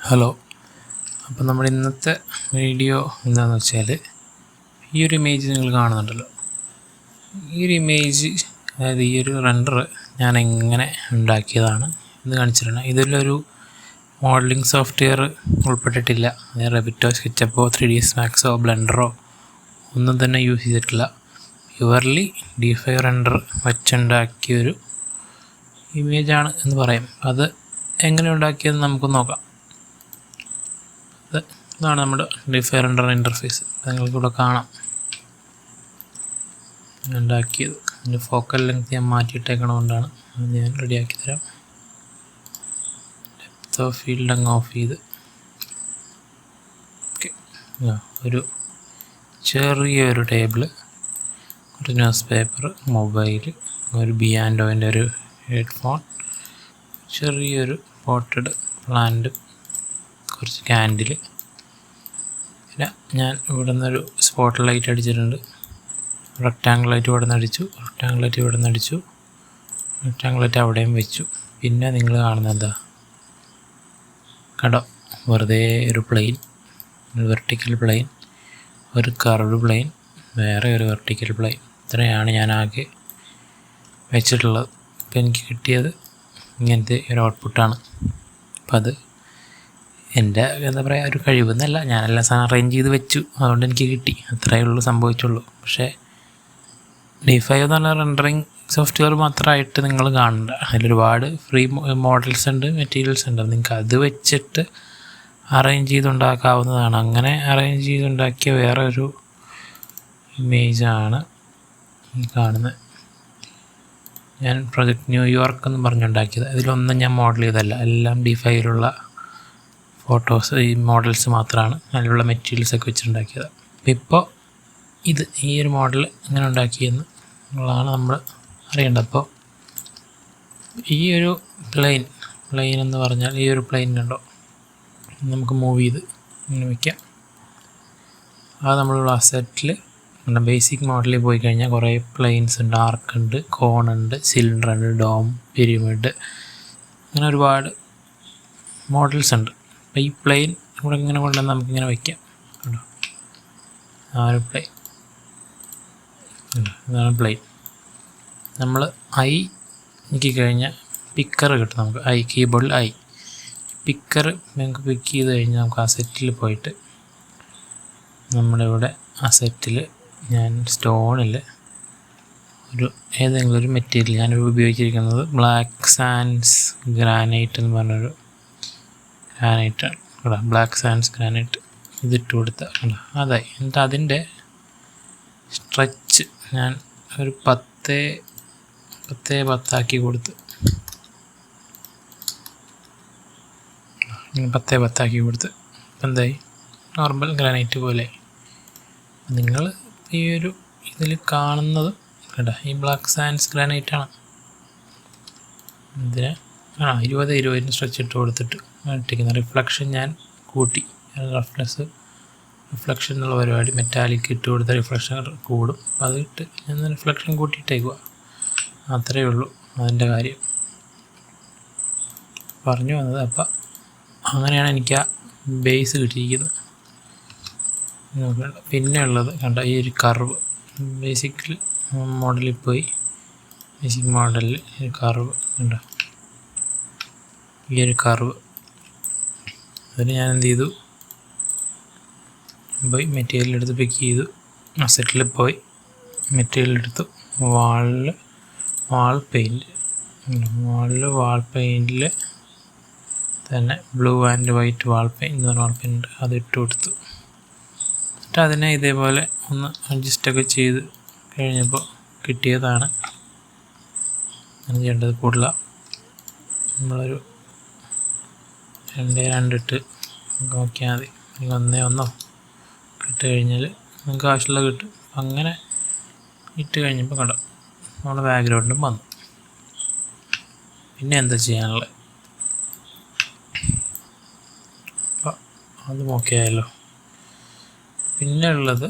Hello. അപ്പോൾ നമ്മുടെ ഇന്നത്തെ വീഡിയോ എന്താണെന്ന് വെച്ചാൽ, ഈ ഒരു ഇമേജ് നിങ്ങൾ കാണുന്നുണ്ടല്ലോ, ഈ ഒരു ഇമേജ്, അതായത് ഈ ഒരു റെൻഡർ ഞാൻ എങ്ങനെ ഉണ്ടാക്കിയതാണ് എന്ന് കാണിച്ചിട്ടുണ്ട്. ഇതിലൊരു മോഡലിംഗ് സോഫ്റ്റ്വെയർ ഉൾപ്പെട്ടിട്ടില്ല. റെവിറ്റോ, സ്കെച്ചപ്പോ, 3ds മാക്സോ, ബ്ലെൻഡറോ ഒന്നും തന്നെ യൂസ് ചെയ്തിട്ടില്ല. പ്യുവർലി D5 റെൻഡർ വെച്ചുണ്ടാക്കിയൊരു ഇമേജാണ് എന്ന് പറയാം. അത് എങ്ങനെ ഉണ്ടാക്കിയെന്ന് നമുക്ക് നോക്കാം. ഇതാണ് നമ്മുടെ D5 റെൻഡർ ഇൻ്റർഫേസ്. നിങ്ങൾക്കിവിടെ കാണാം ഉണ്ടാക്കിയത്. അതിൻ്റെ ഫോക്കൽ ലെങ്ത് ഞാൻ മാറ്റിയിട്ടേക്കണതുകൊണ്ടാണ് അത് ഞാൻ റെഡിയാക്കി തരാം. ഡെപ്ത് ഓഫ് ഫീൽഡ് അങ്ങ് ഓഫ് ചെയ്ത്, ഓക്കെ. ഒരു ചെറിയൊരു ടേബിള്, ഒരു ന്യൂസ് പേപ്പർ, മൊബൈൽ, ഒരു ബിയാൻഡോൻ്റെ ഒരു ഹെഡ്ഫോൺ, ചെറിയൊരു പോട്ടഡ് പ്ലാന്റ്, കുറച്ച് ക്യാൻഡിൽ. പിന്നെ ഞാൻ ഇവിടെ നിന്നൊരു സ്പോട്ട് ലൈറ്റ് അടിച്ചിട്ടുണ്ട്. റെക്റ്റാങ്കിൾ ലൈറ്റ് ഇവിടെ നിന്ന് അടിച്ചു, റെക്റ്റാങ്കിൾ ലൈറ്റ് ഇവിടെ നിന്ന് അടിച്ചു, റെക്റ്റാങ്കിൾ ലൈറ്റ് അവിടെയും വെച്ചു. പിന്നെ നിങ്ങൾ കാണുന്നത് എന്താ കണ്ടോ? വെറുതെ ഒരു പ്ലെയിൻ, വെർട്ടിക്കൽ പ്ലെയിൻ, ഒരു കർവ്ഡ് പ്ലെയിൻ, വേറെ ഒരു വെർട്ടിക്കൽ പ്ലെയിൻ. ഇത്രയാണ് ഞാൻ ആകെ വെച്ചിട്ടുള്ളത്. ഇപ്പം എനിക്ക് കിട്ടിയത് ഇങ്ങനത്തെ ഒരു ഔട്ട്പുട്ടാണ്. അപ്പം അത് എൻ്റെ എന്താ പറയുക, ഒരു കഴിവെന്നല്ല, ഞാനെല്ലാം സാധനം അറേഞ്ച് ചെയ്ത് വെച്ചു, അതുകൊണ്ട് എനിക്ക് കിട്ടി. അത്രയേ ഉള്ളൂ, സംഭവിച്ചുള്ളൂ. പക്ഷേ D5 എന്ന് പറഞ്ഞ റെൻഡറിങ് സോഫ്റ്റ്വെയർ മാത്രമായിട്ട് നിങ്ങൾ കാണണ്ട. അതിലൊരുപാട് ഫ്രീ മോഡൽസ് ഉണ്ട്, മെറ്റീരിയൽസ് ഉണ്ട്. നിങ്ങൾക്ക് അത് വെച്ചിട്ട് അറേഞ്ച് ചെയ്തുണ്ടാക്കാവുന്നതാണ്. അങ്ങനെ അറേഞ്ച് ചെയ്തുണ്ടാക്കിയ വേറെ ഒരു ഇമേജാണ് ഈ കാണുന്നത്. ഞാൻ പ്രൊജക്റ്റ് ന്യൂയോർക്ക് എന്ന് പറഞ്ഞുണ്ടാക്കിയത്. ഇതിലൊന്നും ഞാൻ മോഡൽ ചെയ്തല്ല, എല്ലാം D5യിലുള്ള ഫോട്ടോസ്, ഈ മോഡൽസ് മാത്രമാണ്, അതിലുള്ള മെറ്റീരിയൽസൊക്കെ വെച്ചിട്ടുണ്ടാക്കിയത്. ഇപ്പോൾ ഇത് ഈ ഒരു മോഡൽ എങ്ങനെ ഉണ്ടാക്കിയെന്ന് ഉള്ളതാണ് നമ്മൾ അറിയേണ്ടത്. അപ്പോൾ ഈ ഒരു പ്ലെയിൻ എന്ന് പറഞ്ഞാൽ ഈ ഒരു പ്ലെയിൻ കണ്ടോ, നമുക്ക് മൂവ് ചെയ്ത് ഇങ്ങനെ വയ്ക്കാം. അത് നമ്മളുള്ള അസറ്റിൽ ബേസിക് മോഡലിൽ പോയി കഴിഞ്ഞാൽ കുറേ പ്ലെയിൻസ് ഉണ്ട്, ആർക്ക് ഉണ്ട്, കോൺ ഉണ്ട്, സിലിണ്ടർ ഉണ്ട്, ഡോം, പിരമിഡ്, അങ്ങനെ ഒരുപാട് മോഡൽസ് ഉണ്ട്. അപ്പോൾ ഈ പ്ലെയിൻ ഇവിടെ ഇങ്ങനെ കൊണ്ടുവന്ന് നമുക്കിങ്ങനെ വയ്ക്കാം. കണ്ടോ, ആ ഒരു പ്ലെയിൻ, ഇതാണ് പ്ലെയിൻ. നമ്മൾ ഐ ഞെക്കി കഴിഞ്ഞാൽ പിക്കർ കിട്ടും നമുക്ക്. കീബോർഡിൽ പിക്കർ നമുക്ക് പിക്ക് ചെയ്ത് കഴിഞ്ഞാൽ നമുക്ക് അസറ്റിൽ പോയിട്ട് നമ്മളിവിടെ അസറ്റിൽ ഞാൻ സ്റ്റോണിൽ ഏതെങ്കിലും ഒരു മെറ്റീരിയൽ ഞാൻ ഉപയോഗിച്ചിരിക്കുന്നത് ബ്ലാക്ക് സാൻഡ്സ് ഗ്രാനൈറ്റ് എന്ന് പറഞ്ഞൊരു ഗ്രാനൈറ്റാണ്. കേട്ടോ, ബ്ലാക്ക് സാൻഡ്സ് ഗ്രാനൈറ്റ് ഇതിട്ട് കൊടുത്താൽ കേട്ടോ അതായി. എന്നിട്ട് അതിൻ്റെ സ്ട്രെച്ച് ഞാൻ ഒരു 10x10 കൊടുത്ത് 10x10 കൊടുത്ത് എന്തായി, നോർമൽ ഗ്രാനൈറ്റ് പോലെ. നിങ്ങൾ ഈ ഒരു ഇതിൽ കാണുന്നത് കേട്ടോ, ഈ ബ്ലാക്ക് സാൻഡ്സ് ഗ്രാനൈറ്റാണ്. ഇതിന് 20 സ്ട്രെച്ച് ഇട്ട് കൊടുത്തിട്ട് ഇട്ടിരിക്കുന്ന റിഫ്ലക്ഷൻ ഞാൻ കൂട്ടി. റിഫ്ലക്ഷൻ എന്നുള്ള പരിപാടി മെറ്റാലിക് ഇട്ട് കൊടുത്ത റിഫ്ലക്ഷൻ കൂടും. അത് ഇട്ട് ഞാൻ റിഫ്ലക്ഷൻ കൂട്ടിയിട്ടേക്കുക. അത്രയേ ഉള്ളൂ അതിൻ്റെ കാര്യം. പറഞ്ഞു വന്നത്. അപ്പം അങ്ങനെയാണ് എനിക്ക് ആ ബേസ് കിട്ടിയിരിക്കുന്നത്. പിന്നെ ഉള്ളത് കണ്ട ഈ ഒരു കർവ്, ബേസിക്കൽ മോഡലിൽ പോയി ബേസിക് മോഡലിൽ ഒരു കർവ് കണ്ടോ, ഈ ഒരു കർവ്. അതിന് ഞാൻ എന്ത് ചെയ്തു, പോയി മെറ്റീരിയൽ എടുത്ത് പിക്ക് ചെയ്തു, അസറ്റിൽ പോയി മെറ്റീരിയൽ എടുത്തു, വാൾ പെയിൻറ്റിൽ തന്നെ blue and white wall paint അത് ഇട്ട് കൊടുത്തു. എന്നിട്ട് അതിനെ ഇതേപോലെ ഒന്ന് അഡ്ജസ്റ്റൊക്കെ ചെയ്ത് കഴിഞ്ഞപ്പോൾ കിട്ടിയതാണ്. അങ്ങനെ ചെയ്യേണ്ടത് കൂടുതല. നമ്മളൊരു 2 ഇട്ട് നോക്കിയാൽ മതി. 1 ഇട്ട് കഴിഞ്ഞാൽ നമുക്ക് ആവശ്യമുള്ള കിട്ടും. അങ്ങനെ ഇട്ട് കഴിഞ്ഞപ്പോൾ കണ്ടോ നമ്മുടെ ബാക്ക്ഗ്രൗണ്ടും വന്നു. പിന്നെ എന്താ ചെയ്യാനുള്ളത്, അപ്പം അത് നോക്കിയായല്ലോ. പിന്നെ ഉള്ളത്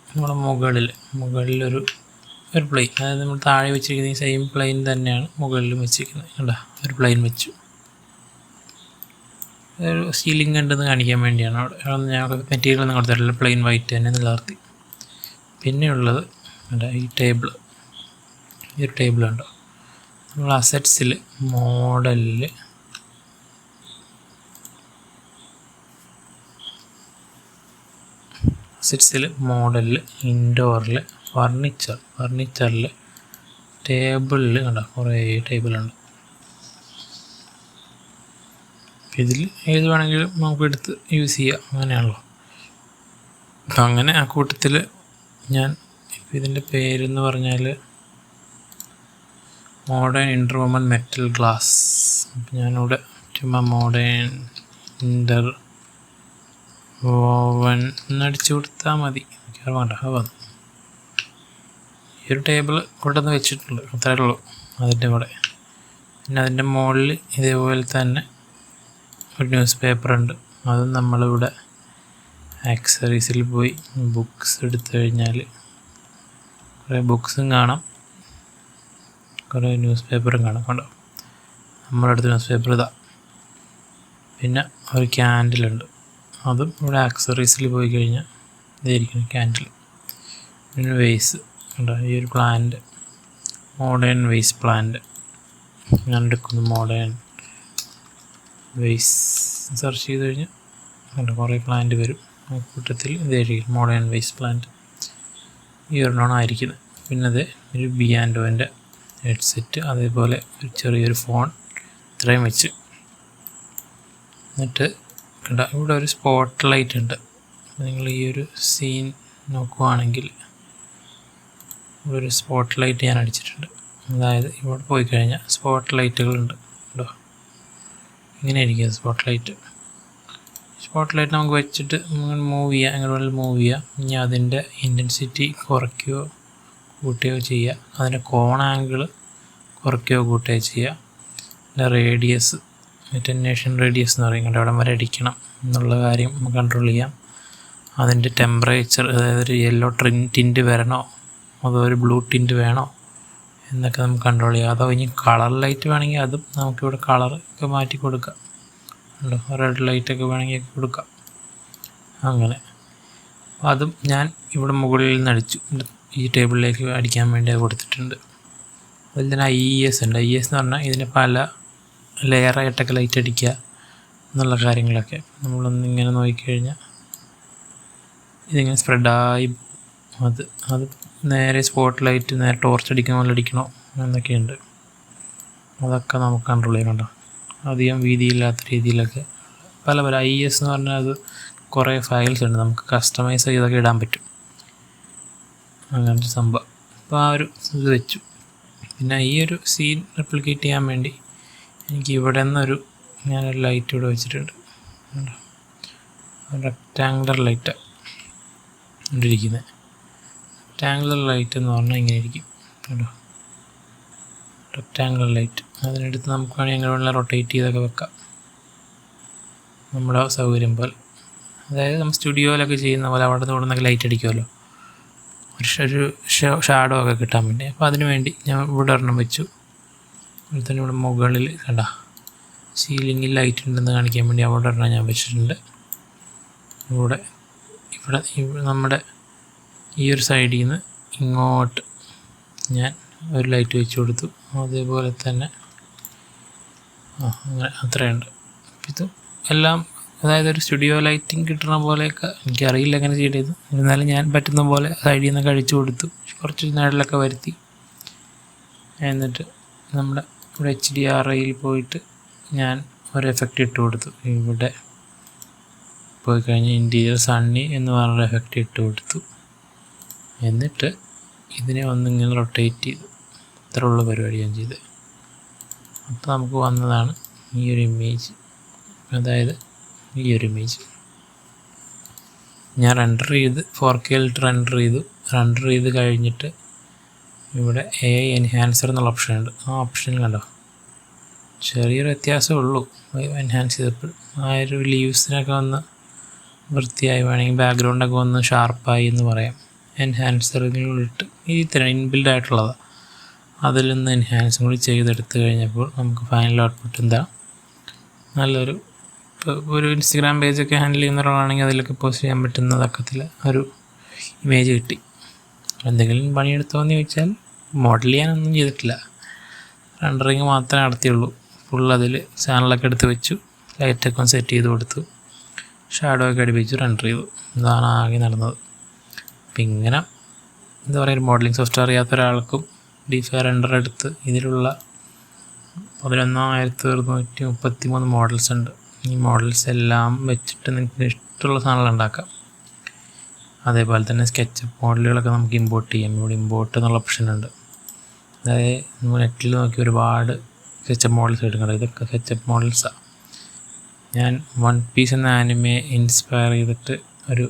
നമ്മുടെ മുകളിലൊരു പ്ലെയിൻ, അതായത് നമ്മൾ താഴെ വെച്ചിരിക്കുന്ന ഈ സെയിം പ്ലെയിൻ തന്നെയാണ് മുകളിലും വെച്ചിരിക്കുന്നത്. കണ്ടോ, ഒരു പ്ലെയിൻ വെച്ചു. ഒരു സീലിംഗ് ഉണ്ടെന്ന് കാണിക്കാൻ വേണ്ടിയാണ്. അവിടെ ഞങ്ങൾക്ക് മെറ്റീരിയൽ ഒന്നും കൊടുത്തിട്ടില്ല, പ്ലെയിൻ വൈറ്റ് തന്നെ നിലനിർത്തി. പിന്നെയുള്ളത് ഈ ടേബിൾ, ഈ ഒരു ടേബിൾ ഉണ്ടോ, നമ്മൾ അസറ്റ്സിൽ മോഡലിൽ ഇൻഡോറിൽ ഫർണിച്ചറിൽ ടേബിളിൽ കണ്ടോ കുറേ ടേബിളുണ്ട്. ഇതിൽ ഏത് വേണമെങ്കിലും നമുക്ക് എടുത്ത് യൂസ് ചെയ്യാം, അങ്ങനെയാണല്ലോ. അപ്പം അങ്ങനെ ആ കൂട്ടത്തിൽ ഞാൻ ഇതിൻ്റെ പേരെന്ന് പറഞ്ഞാൽ മോഡേൺ ഇൻ്റർവുമൺ മെറ്റൽ ഗ്ലാസ്. അപ്പം ഞാനിവിടെ ചുമ്മാ മോഡേൺ ഇൻ്റർവോവൻ എന്നടിച്ചു കൊടുത്താൽ മതി, വേണ്ട വന്നു. ഈ ഒരു ടേബിൾ കൊണ്ടുവന്ന് വെച്ചിട്ടുണ്ട്, അത്രേ ഉള്ളൂ അതിൻ്റെ കൂടെ. പിന്നെ അതിൻ്റെ മുകളിൽ ഇതേപോലെ തന്നെ ഒരു ന്യൂസ് പേപ്പറുണ്ട്. അതും നമ്മളിവിടെ ആക്സറീസിൽ പോയി ബുക്സ് എടുത്തു കഴിഞ്ഞാൽ കുറേ ബുക്സും കാണാം, കുറേ ന്യൂസ് പേപ്പറും കാണാം. കണ്ടോ, നമ്മളടുത്ത് ന്യൂസ് പേപ്പർ ഇതാ. പിന്നെ ഒരു ക്യാൻഡിലുണ്ട്, അതും ഇവിടെ ആക്സറീസിൽ പോയി കഴിഞ്ഞാൽ ഇതായിരിക്കും ക്യാൻഡിൽ. പിന്നെ വേസ് കണ്ടോ, ഈ ഒരു പ്ലാന്റ്, മോഡേൺ വേസ് പ്ലാന്റ്. ഞാൻ എടുക്കുന്നു മോഡേൺ വേസ്, സെർച്ച് ചെയ്ത് കഴിഞ്ഞാൽ കണ്ടോ കുറേ പ്ലാന്റ് വരും. ആ കൂട്ടത്തിൽ ഇതായിരിക്കും മോഡേൺ വേസ് പ്ലാന്റ്. ഈ ഒരെണ്ണമാണ് ആയിരിക്കുന്നത്. പിന്നെ അത് ഒരു ബിയാൻഡോൻ്റെ ഹെഡ്സെറ്റ്, അതേപോലെ ഒരു ചെറിയൊരു ഫോൺ, ഇത്രയും വെച്ച്. എന്നിട്ട് കണ്ടോ ഇവിടെ ഒരു സ്പോട്ട് ലൈറ്റ് ഉണ്ട്. നിങ്ങൾ ഈ ഒരു സീൻ നോക്കുവാണെങ്കിൽ ഇവിടെ ഒരു സ്പോട്ട് ലൈറ്റ് ഞാൻ അടിച്ചിട്ടുണ്ട്. അതായത് ഇവിടെ പോയി കഴിഞ്ഞാൽ സ്പോട്ട് ലൈറ്റുകളുണ്ട് കേട്ടോ, ഇങ്ങനെ ഇരിക്കുക സ്പോട്ട് ലൈറ്റ്. നമുക്ക് വെച്ചിട്ട് മൂവ് ചെയ്യാം, എങ്ങനെ വേണമെങ്കിലും മൂവ് ചെയ്യാം. ഇനി അതിൻ്റെ ഇൻറ്റൻസിറ്റി കുറയ്ക്കുകയോ കൂട്ടുകയോ ചെയ്യുക, അതിൻ്റെ കോൺ ആംഗിൾ കുറയ്ക്കുകയോ കൂട്ടുകയോ ചെയ്യുക. അതിൻ്റെ റേഡിയസ്, അറ്റൻവേഷൻ റേഡിയസ് എന്ന് പറയും, അവിടെ വരെ അടിക്കണം എന്നുള്ള കാര്യം നമുക്ക് കൺട്രോൾ ചെയ്യാം. അതിൻ്റെ ടെമ്പറേച്ചർ, അതായത് ഒരു യെല്ലോ ടിൻറ്റ് വരണോ അതോ ഒരു ബ്ലൂ ടിൻറ്റ് വേണോ എന്നൊക്കെ നമുക്ക് കൺട്രോൾ ചെയ്യാം. അതോ ഇനി കളർ ലൈറ്റ് വേണമെങ്കിൽ അതും നമുക്കിവിടെ കളറൊക്കെ മാറ്റി കൊടുക്കാം. ഉണ്ടോ, റെഡ് ലൈറ്റൊക്കെ വേണമെങ്കിൽ കൊടുക്കാം. അങ്ങനെ അതും ഞാൻ ഇവിടെ മുകളിൽ നിന്ന് അടിച്ചു, ഈ ടേബിളിലേക്ക് അടിക്കാൻ വേണ്ടി അത് കൊടുത്തിട്ടുണ്ട്. അതിൽ തന്നെ IES ഉണ്ട്. IES എന്ന് പറഞ്ഞാൽ ഇതിന് പല ലെയറായിട്ടൊക്കെ ലൈറ്റ് അടിക്കുക എന്നുള്ള കാര്യങ്ങളൊക്കെ. നമ്മളൊന്നിങ്ങനെ നോക്കിക്കഴിഞ്ഞാൽ ഇതിങ്ങനെ സ്പ്രെഡായി അത് നേരെ സ്പോട്ട് ലൈറ്റ് നേരെ ടോർച്ച് അടിക്കുന്ന പോലെ അടിക്കണോ എന്നൊക്കെയുണ്ട്. അതൊക്കെ നമുക്ക് കൺട്രോൾ ചെയ്യാൻ. കണ്ടോ, അധികം വീതിയില്ലാത്ത രീതിയിലൊക്കെ പല IES എന്ന് പറഞ്ഞാൽ അത് കുറേ ഫയൽസ് ഉണ്ട്, നമുക്ക് കസ്റ്റമൈസ് ചെയ്തൊക്കെ ഇടാൻ പറ്റും, അങ്ങനത്തെ സംഭവം. അപ്പോൾ ആ ഒരു ഇത് വെച്ചു. പിന്നെ ഈ ഒരു സീൻ റെപ്ലിക്കേറ്റ് ചെയ്യാൻ വേണ്ടി എനിക്ക് ഇവിടെ നിന്നൊരു ഞാനൊരു ലൈറ്റ് ഇവിടെ വെച്ചിട്ടുണ്ട്. റെക്റ്റാങ്കുലർ ലൈറ്റാണ് ഇവിടെ ഇരിക്കുന്നത്. റെക്റ്റാങ്കുലർ ലൈറ്റ് എന്ന് പറഞ്ഞാൽ ഇങ്ങനെ ഇരിക്കും കേട്ടോ, റെക്റ്റാങ്കുലർ ലൈറ്റ്. അതിനെടുത്ത് നമുക്ക് വേണമെങ്കിൽ എങ്ങനെ വേണമെങ്കിലും റൊട്ടേറ്റ് ചെയ്തൊക്കെ വെക്കാം, നമ്മുടെ സൗകര്യം പോലെ. അതായത് നമ്മൾ സ്റ്റുഡിയോയിലൊക്കെ ചെയ്യുന്ന പോലെ അവിടെ നിന്ന് ഇവിടെ നിന്നൊക്കെ ലൈറ്റ് അടിക്കുമല്ലോ, ഒരു ഷാഡോ ഒക്കെ കിട്ടാൻ വേണ്ടി. അപ്പോൾ അതിന് വേണ്ടി ഞാൻ ഇവിടെ ഒരെണ്ണം വെച്ചു. അതുപോലെ തന്നെ ഇവിടെ മുകളിൽ കണ്ട സീലിങ്ങിൽ ലൈറ്റ് ഉണ്ടെന്ന് കാണിക്കാൻ വേണ്ടി അവിടെ ഒരെണ്ണം ഞാൻ വെച്ചിട്ടുണ്ട്. ഇവിടെ നമ്മുടെ ഈ ഒരു സൈഡിൽ നിന്ന് ഇങ്ങോട്ട് ഞാൻ ഒരു ലൈറ്റ് വെച്ച് കൊടുത്തു. അതേപോലെ തന്നെ അങ്ങനെ അത്രയുണ്ട്. ഇത് എല്ലാം അതായത് ഒരു സ്റ്റുഡിയോ ലൈറ്റിങ് കിട്ടുന്ന പോലെയൊക്കെ, എനിക്കറിയില്ല എങ്ങനെ ചെയ്തത്, എന്നാലും ഞാൻ പറ്റുന്ന പോലെ സൈഡിൽ നിന്ന് കഴിച്ചു കൊടുത്തു, കുറച്ച് നേടിലൊക്കെ വരുത്തി. എന്നിട്ട് നമ്മുടെ ഇവിടെ HDRIയിൽ പോയിട്ട് ഞാൻ ഒരു എഫക്റ്റ് ഇട്ട് കൊടുത്തു. ഇവിടെ പോയി കഴിഞ്ഞ് ഇൻറ്റീരിയർ സണ്ണി എന്ന് പറഞ്ഞൊരു എഫക്റ്റ് ഇട്ട് കൊടുത്തു. എന്നിട്ട് ഇതിനെ ഒന്നിങ്ങനെ റൊട്ടേറ്റ് ചെയ്തു. ഇത്രയുള്ള പരിപാടി ഞാൻ ചെയ്ത്. അപ്പോൾ നമുക്ക് വന്നതാണ് ഈ ഒരു ഇമേജ്. അതായത് ഈ ഒരു ഇമേജ് ഞാൻ റെൻഡർ ചെയ്ത് 4K റെൻഡർ ചെയ്ത് കഴിഞ്ഞിട്ട് ഇവിടെ AI എൻഹാൻസർ എന്നുള്ള ഓപ്ഷൻ ഉണ്ട്. ആ ഓപ്ഷൻ കണ്ടോ, ചെറിയൊരു വ്യത്യാസമേ ഉള്ളൂ എൻഹാൻസ് ചെയ്തപ്പോൾ. ആ ഒരു ലീവ്സിനൊക്കെ ഒന്ന് വൃത്തിയായി, വേണമെങ്കിൽ ബാക്ക്ഗ്രൗണ്ടൊക്കെ ഒന്ന് ഷാർപ്പായി എന്ന് പറയാം. എൻഹാൻസറിനുള്ളിട്ട് ഈ ഇത്തരം ഇൻബിൽഡ് ആയിട്ടുള്ളതാണ്. അതിൽ നിന്ന് എൻഹാൻസും കൂടി ചെയ്തെടുത്ത് കഴിഞ്ഞപ്പോൾ നമുക്ക് ഫൈനൽ ഔട്ട്പുട്ട് എന്താ, നല്ലൊരു ഇപ്പോൾ ഒരു ഇൻസ്റ്റഗ്രാം പേജൊക്കെ ഹാൻഡിൽ ചെയ്യുന്ന ഒരാളാണെങ്കിൽ അതിലൊക്കെ പോസ്റ്റ് ചെയ്യാൻ പറ്റുന്ന തക്കത്തിൽ ഒരു ഇമേജ് കിട്ടി. എന്തെങ്കിലും പണിയെടുത്തോന്ന് ചോദിച്ചാൽ മോഡൽ ചെയ്യാനൊന്നും ചെയ്തിട്ടില്ല, റെൻഡറിങ് മാത്രമേ നടത്തിയുള്ളൂ. ഫുൾ അതിൽ ചാനലൊക്കെ എടുത്ത് വെച്ചു, ലൈറ്റൊക്കെ ഒന്ന് സെറ്റ് ചെയ്ത് കൊടുത്തു, ഷാഡോ ഒക്കെ അടിപ്പിച്ചു, റെൻഡർ ചെയ്തു. ഇതാണ് ആകെ നടന്നത്. അപ്പം ഇങ്ങനെ എന്താ പറയുക, ഒരു മോഡലിംഗ് സോഫ്റ്റ്വെയർ അറിയാത്ത ഒരാൾക്കും DeFi റെൻഡർ എടുത്ത് ഇതിലുള്ള 11,233 മോഡൽസ് ഉണ്ട്. ഈ മോഡൽസ് എല്ലാം വെച്ചിട്ട് നിങ്ങൾക്ക് ഇഷ്ടമുള്ള സാധനങ്ങൾ ഉണ്ടാക്കാം. അതേപോലെ തന്നെ സ്കെച്ചപ്പ് മോഡലുകളൊക്കെ നമുക്ക് ഇമ്പോർട്ട് ചെയ്യാം. ഇവിടെ ഇമ്പോർട്ട് എന്നുള്ള ഓപ്ഷൻ ഉണ്ട്. അതായത് നമ്മൾ നെറ്റിൽ നോക്കി ഒരുപാട് സ്കെച്ചപ്പ് മോഡൽസ് എടുക്കണം. ഇതൊക്കെ സ്കെച്ചപ്പ് മോഡൽസാണ്. ഞാൻ വൺ പീസ് എന്ന ആനിമയെ ഇൻസ്പയർ ചെയ്തിട്ട് ഒരു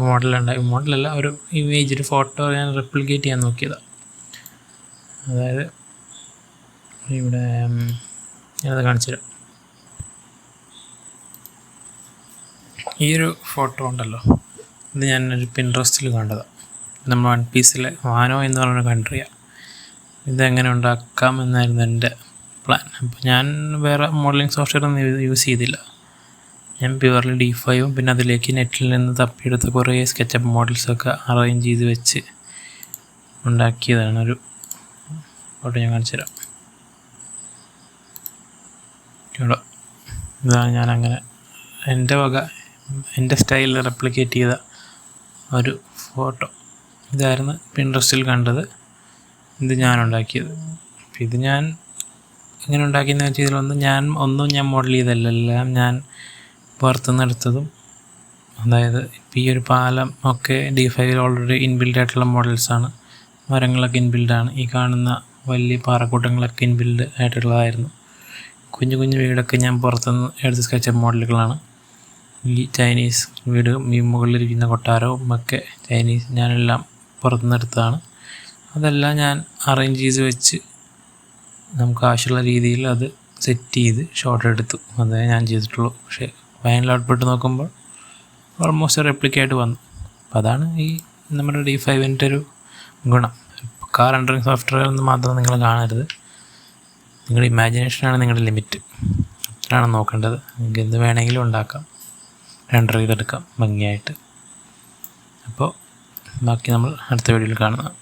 മോഡലല്ല, ഒരു ഇമേജ്, ഒരു ഫോട്ടോ ഞാൻ റെപ്ലിക്കേറ്റ് ചെയ്യാൻ നോക്കിയതാണ്. അതായത് ഇവിടെ ഞാനത് കാണിച്ചു തരാം. ഈ ഒരു ഫോട്ടോ ഉണ്ടല്ലോ, ഇത് ഞാനൊരു പിൻട്രസ്റ്റിൽ കണ്ടതാണ്. നമ്മൾ വൺ പീസിലെ വാനോ എന്ന് പറഞ്ഞൊരു കൺട്രിയാണ്. ഇതെങ്ങനെ ഉണ്ടാക്കാം എന്നായിരുന്നു എൻ്റെ പ്ലാൻ. അപ്പോൾ ഞാൻ വേറെ മോഡലിംഗ് സോഫ്റ്റ്വെയർ ഒന്നും യൂസ് ചെയ്തില്ല. ഞാൻ പ്യുവർലി DeFiയും പിന്നെ അതിലേക്ക് നെറ്റിൽ നിന്ന് തപ്പിയെടുത്ത് കുറേ സ്കെച്ചപ്പ് മോഡൽസൊക്കെ അറേഞ്ച് ചെയ്ത് വെച്ച് ഉണ്ടാക്കിയതാണ്. ഒരു ഫോട്ടോ ഞാൻ കാണിച്ചു തരാം. കേട്ടോ, ഇതാണ് ഞാനങ്ങനെ എൻ്റെ സ്റ്റൈലിൽ റെപ്ലിക്കേറ്റ് ചെയ്ത ഒരു ഫോട്ടോ. ഇതായിരുന്നു പിൻട്രസ്റ്റിൽ കണ്ടത്. ഇത് ഞാൻ ഉണ്ടാക്കിയത്. അപ്പോൾ ഇത് ഞാൻ എങ്ങനെ ഉണ്ടാക്കിയെന്ന് വെച്ചാൽ ഇതിലൊന്നും ഞാൻ മോഡൽ ചെയ്തല്ല, എല്ലാം ഞാൻ പുറത്തുനിന്ന് എടുത്തതും. അതായത് ഇപ്പോൾ ഈ ഒരു പാലം ഒക്കെ DeFiയിൽ ഓൾറെഡി ഇൻബിൽഡ് ആയിട്ടുള്ള മോഡൽസാണ്. മരങ്ങളൊക്കെ ഇൻബിൽഡാണ്. ഈ കാണുന്ന വലിയ പാറക്കൂട്ടങ്ങളൊക്കെ ഇൻബിൽഡ് ആയിട്ടുള്ളതായിരുന്നു. കുഞ്ഞു കുഞ്ഞു വീടൊക്കെ ഞാൻ പുറത്തുനിന്ന് എടുത്ത സ്കെച്ചപ്പ് മോഡലുകളാണ്. ഈ ചൈനീസ് വീട്, ഈ മുകളിലിരിക്കുന്ന കൊട്ടാരവും ഒക്കെ ഞാനെല്ലാം പുറത്തുനിന്ന് എടുത്തതാണ്. അതെല്ലാം ഞാൻ അറേഞ്ച് ചെയ്ത് വെച്ച് നമുക്ക് ആവശ്യമുള്ള രീതിയിൽ അത് സെറ്റ് ചെയ്ത് ഷോട്ട് എടുത്തു. അതേ ഞാൻ ചെയ്തിട്ടുള്ളൂ. പക്ഷേ ഫൈനൽ ഔട്ട്പുട്ട് നോക്കുമ്പോൾ ഓൾമോസ്റ്റ് റെപ്ലിക്കായിട്ട് വന്നു. അപ്പോൾ അതാണ് ഈ നമ്മുടെ DeFiൻ്റെ ഒരു ഗുണം. കാർ റെൻഡറിങ് സോഫ്റ്റ്വെയർ എന്ന് മാത്രം നിങ്ങൾ കാണരുത്. നിങ്ങളുടെ ഇമാജിനേഷനാണ് നിങ്ങളുടെ ലിമിറ്റ്. അതാണ് നോക്കേണ്ടത്. നിങ്ങൾക്ക് എന്ത് വേണമെങ്കിലും ഉണ്ടാക്കാം, റെൻഡർ ചെയ്തെടുക്കാം ഭംഗിയായിട്ട്. അപ്പോൾ ബാക്കി നമ്മൾ അടുത്ത വീഡിയോയിൽ കാണുന്നതാണ്.